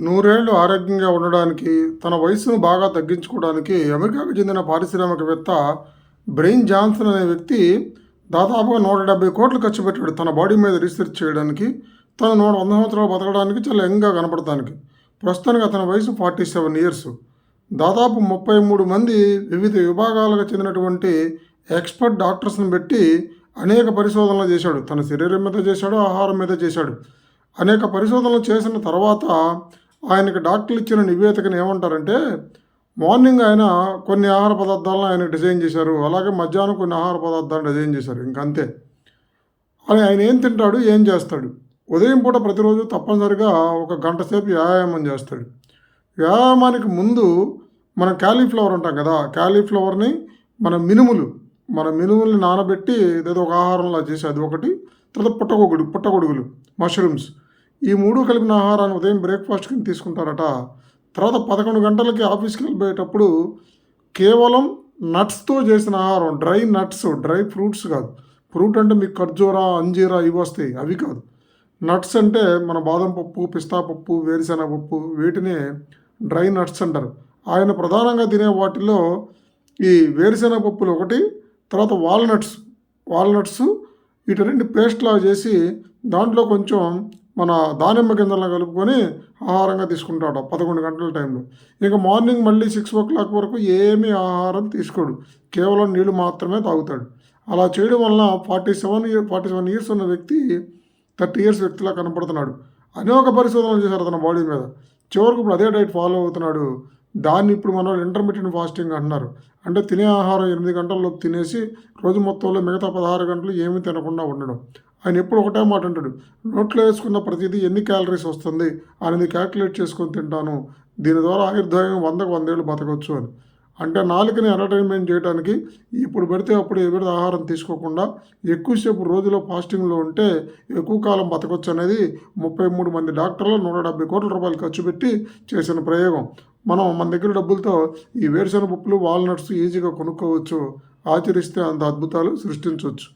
నూరేళ్లు ఆరోగ్యంగా ఉండడానికి, తన వయస్సును బాగా తగ్గించుకోవడానికి అమెరికాకు చెందిన పారిశ్రామికవేత్త బ్రెయిన్ జాన్సన్ అనే వ్యక్తి దాదాపుగా 170 కోట్లు ఖర్చు పెట్టాడు తన బాడీ మీద రీసెర్చ్ చేయడానికి. తను 100 సంవత్సరాలు బతకడానికి, చాలా యంగ్గా కనపడటానికి. ప్రస్తుతానికి అతని వయసు 47 ఇయర్స్. దాదాపు 33 మంది వివిధ విభాగాలకు చెందినటువంటి ఎక్స్పర్ట్ డాక్టర్స్ని పెట్టి అనేక పరిశోధనలు చేశాడు. తన శరీరం మీద చేశాడు, ఆహారం మీద చేశాడు. అనేక పరిశోధనలు చేసిన తర్వాత ఆయనకి డాక్టర్లు ఇచ్చిన నివేదికను ఏమంటారంటే, మార్నింగ్ ఆయన కొన్ని ఆహార పదార్థాలను ఆయన డిజైన్ చేశారు, అలాగే మధ్యాహ్నం కొన్ని ఆహార పదార్థాలను డిజైన్ చేశారు. ఇంకంతే. అని ఆయన ఏం తింటాడు, ఏం చేస్తాడు. ఉదయం పూట ప్రతిరోజు తప్పనిసరిగా 1 గంట సేపు వ్యాయామం చేస్తాడు. వ్యాయామానికి ముందు మనం క్యాలీఫ్లవర్ అంటాం కదా, క్యాలీఫ్లవర్ని మన మినుముల్ని నానబెట్టి ఏదో ఒక ఆహారంలా చేసి అది ఒకటి. తర్వాత పుట్టగొడుగులు మష్రూమ్స్, ఈ 3 కలిపిన ఆహారాన్ని ఉదయం బ్రేక్ఫాస్ట్ కింద తీసుకుంటారట. తర్వాత 11 గంటలకి ఆఫీస్కి వెళ్ళిపోయేటప్పుడు కేవలం నట్స్తో చేసిన ఆహారం, డ్రై నట్స్, డ్రై ఫ్రూట్స్ కాదు. ఫ్రూట్ అంటే మీకు ఖర్జూరా, అంజీరా ఇవి వస్తాయి, అవి కాదు. నట్స్ అంటే మన బాదం పప్పు, పిస్తా పప్పు, వేరుశెనగ పప్పు, వీటినే డ్రై నట్స్ అంటారు. ఆయన ప్రధానంగా తినే వాటిల్లో ఈ వేరుశెనగ పప్పులు ఒకటి, తర్వాత వాల్నట్స్ వీటి 2 పేస్ట్లా చేసి దాంట్లో కొంచెం మన దానిమ్మ గింజలను కలుపుకొని ఆహారంగా తీసుకుంటాడు 11 గంటల టైంలో. ఇంకా మార్నింగ్ మళ్ళీ 6 o'clock వరకు ఏమీ ఆహారం తీసుకోడు, కేవలం నీళ్ళు మాత్రమే తాగుతాడు. అలా చేయడం వలన 47 ఇయర్స్ ఉన్న వ్యక్తి 30 ఇయర్స్ వ్యక్తిలా కనపడుతున్నాడు. అనేక పరిశోధనలు చేశారు తన బాడీ మీద. చివరికి ఇప్పుడు అదే డైట్ ఫాలో అవుతున్నాడు. దాన్ని ఇప్పుడు మన వాళ్ళు ఇంటర్మీడియట్ ఫాస్టింగ్ అంటున్నారు. అంటే తినే ఆహారం 8 గంటల్లోపు తినేసి రోజు మొత్తంలో మిగతా 16 గంటలు ఏమీ తినకుండా ఉండడం. ఆయన ఎప్పుడు ఒకటే మాట అంటాడు, నోట్లో వేసుకున్న ప్రతిదీ ఎన్ని క్యాలరీస్ వస్తుంది అనేది క్యాల్కులేట్ చేసుకొని తింటాను, దీని ద్వారా ఆయుర్దాయం 100కు 100 ఏళ్ళు బతకవచ్చు అని. అంటే నాలుకని ఎంటర్టైన్మెంట్ చేయడానికి ఇప్పుడు పడితే అప్పుడు ఎవరి ఆహారం తీసుకోకుండా ఎక్కువసేపు రోజులో ఫాస్టింగ్లో ఉంటే ఎక్కువ కాలం బతకొచ్చు అనేది 33 మంది డాక్టర్లు 170 కోట్ల రూపాయలు ఖర్చు పెట్టి చేసిన ప్రయోగం. మన దగ్గర డబ్బులతో ఈ వేరుశెనగ పప్పులు, వాల్నట్స్ ఈజీగా కొనుక్కోవచ్చు. ఆచరిస్తే అంత అద్భుతాలు సృష్టించవచ్చు.